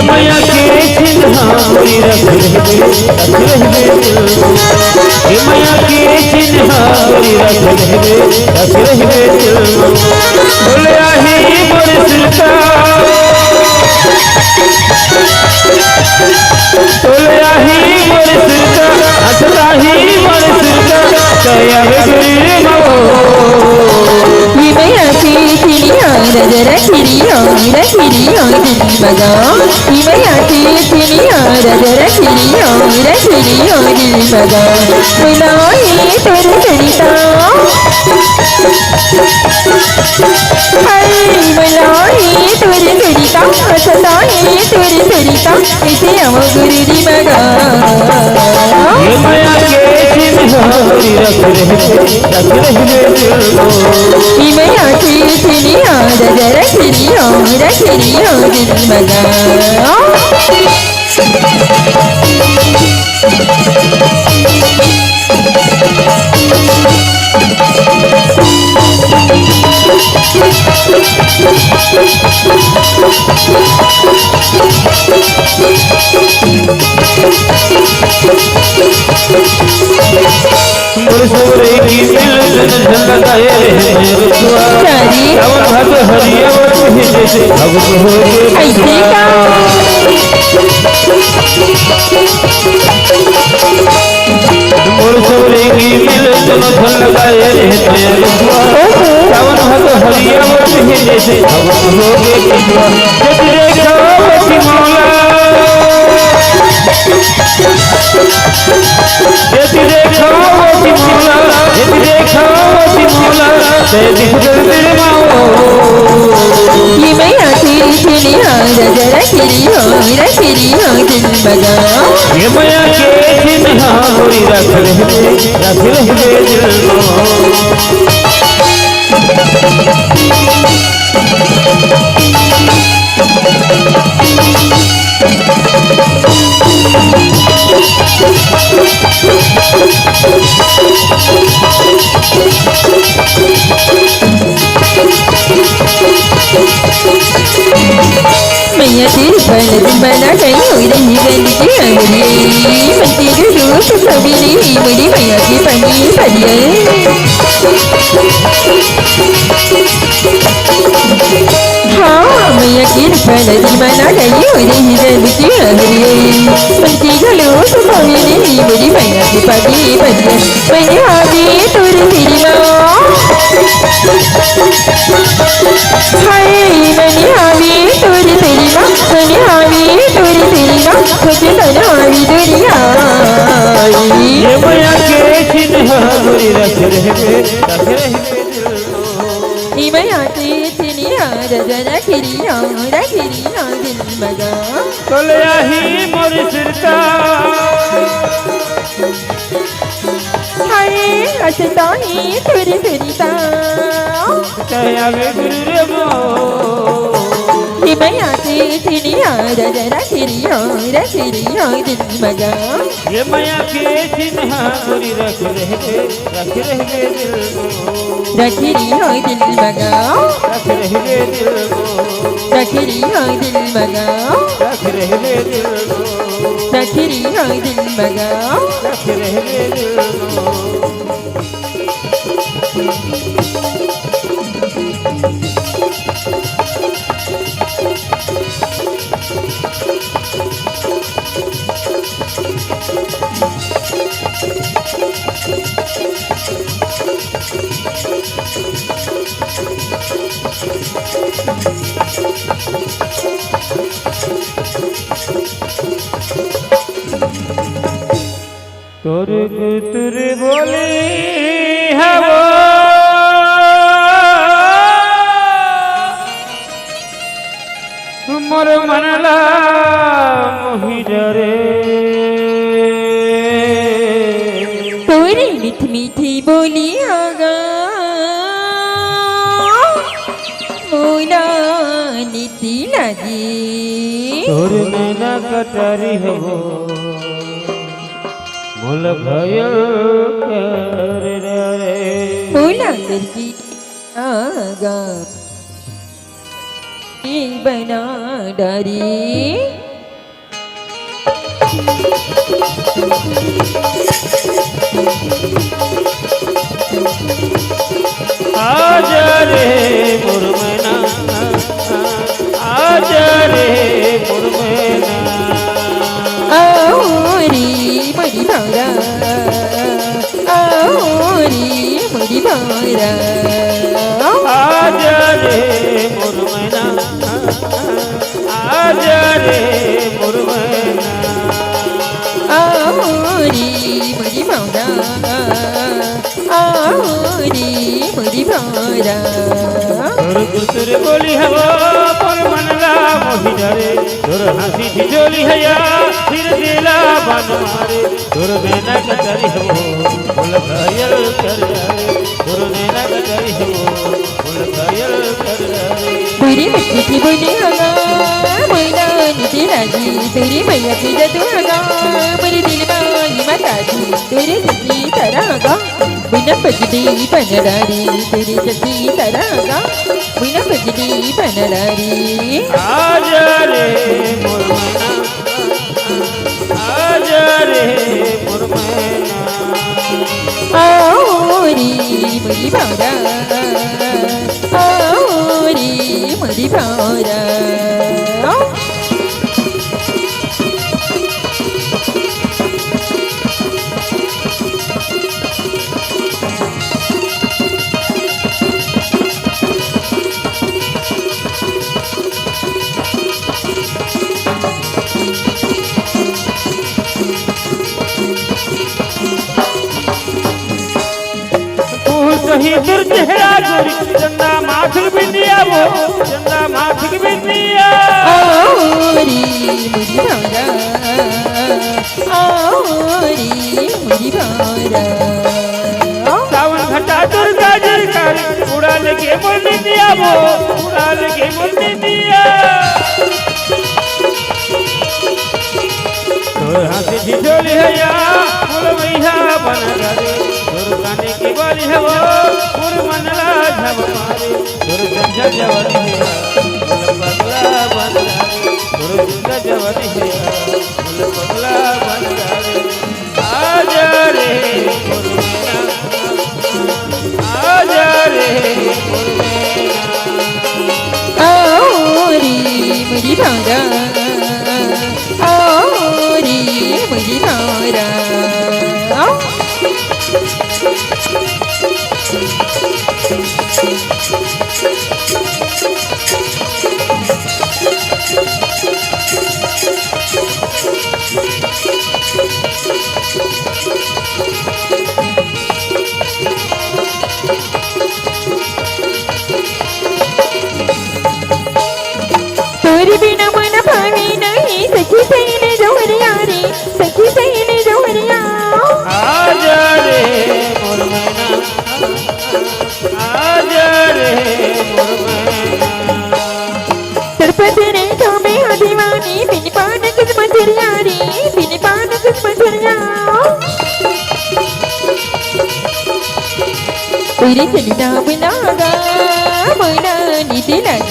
मैया के चिन्हारी रख मैया के चिन्हारी रख बोले आही मोर सिरता बोले आही मोर सिरता असलाही मोर सिरता कया गुरी मो मैया के चिन्हारी रख मगा मैया के चिन्हारी रख मगा मिलाए तेरे सरिता मिलाए तेरे सरिता सताए तेरे सरिता इसे हम गुरु जी मगा मैया के चिन्हारी रख मैया के चिन्हारी रख मगा सोरे की दिल झलकाए अवन भत हरिया जैसे भगत हो ऐसे का मोर सोरे की दिल झलकाए अवन भत हरिया जैसे भगत हो देखा मौला देखा ये मैया के चिन्हारी रख मगा ये मैया के चिन्हारी रख मैया तेरी बना कहीं हुई रही गली की अंगड़ी मैं तेरे रूप कभी नहीं मेरी मैया की पनी पनिया हाँ मैया की बना कहीं हुई रही गली की अंगड़ी मैं तेरे रूप कभी नहीं मेरी मैया की पनी पनिया मैंने आगे तुर तेरी माँ हाय मैंने आगे तुर तेरी माँ मैंने आगे तुर तेरी माँ मुझे बना आगे दुनिया ये मैया के चिन्हारी रख मैया के चिन्हारी रख दिल मगा बोले आही मोर सिरता हाय असताही तुरी सरिता कया गुरु रे मो मैया के चिन्हारी रख दिल मगा ये मैया के चिन्हारी रख दिल दिल मगा दिल मगा दिल मगा तोर तुर बोली है वो मोर मनला मोहि डरे तोरी मीठी मीठी बोली होगा मोला नीति लागे तोर नैना कटारी हवो मोल भयल कर रे मोला करकी आगा बना डारी आजा रे मुरमना आजा रे मुरमना आओरी मरी भारा आओरी मरी भारा आजा रे मुरमना आजा रे मुरमना आओरी मरी भारा आओरी मरी भारा तोर गुतर बोली हवा पर मनला मोहि डरे तोर हंसी ठिठोली हया फिर दिला बन मारे तोर नैना कटारी हवो बोल घायल कर रे तोर नैना कटारी हवो बोल घायल कर रे तुरी बच्ची की बोली हगा मैना नीति लागी तुरी मैया की जतू हगा मेरे दिल माली माताजी तेरे जती तरह हगा बिना पजली पनडारी तेरे जती तरह हगा बिना पजली पनडारी आजा रे मुरमना आजा रे मुरमना आओरी मरी भारा आओरी मरी भारा सही दुर चेहरा गोरी चंदा माथक बिंदिया वो चंदा माथक बिंदिया आओरी मुझी भारा आओरी मुझी भारा सावन घटा दुर्गा जरकार उड़ा लगे मुरली दिया वो उड़ा लगे मुरली दिया तोर हाथी ठिठोली है या फूल मैया बना रे तोर काने की बाली है वो फूल मनला झब मारे तोर जंझा जवानी है फूल पगला बन रे तोर जंझा जवानी है फूल पगला बन रे आजा रे मुरमना आजा रे मुरमना आओरी मुझी भारा आओरी मुझी भारा तोरी बिना मन भावी नहीं सखी सैने जोहरिया रे सखी सैने जोहरिया आजा रे मुरमना आजा रे मुरमना तिरुपति रे तो मैं दीवानी बिन पान किस्मत रिया रे बिन पान किस्मत रिया तेरी चली ना बिनागा मैना नीति लागी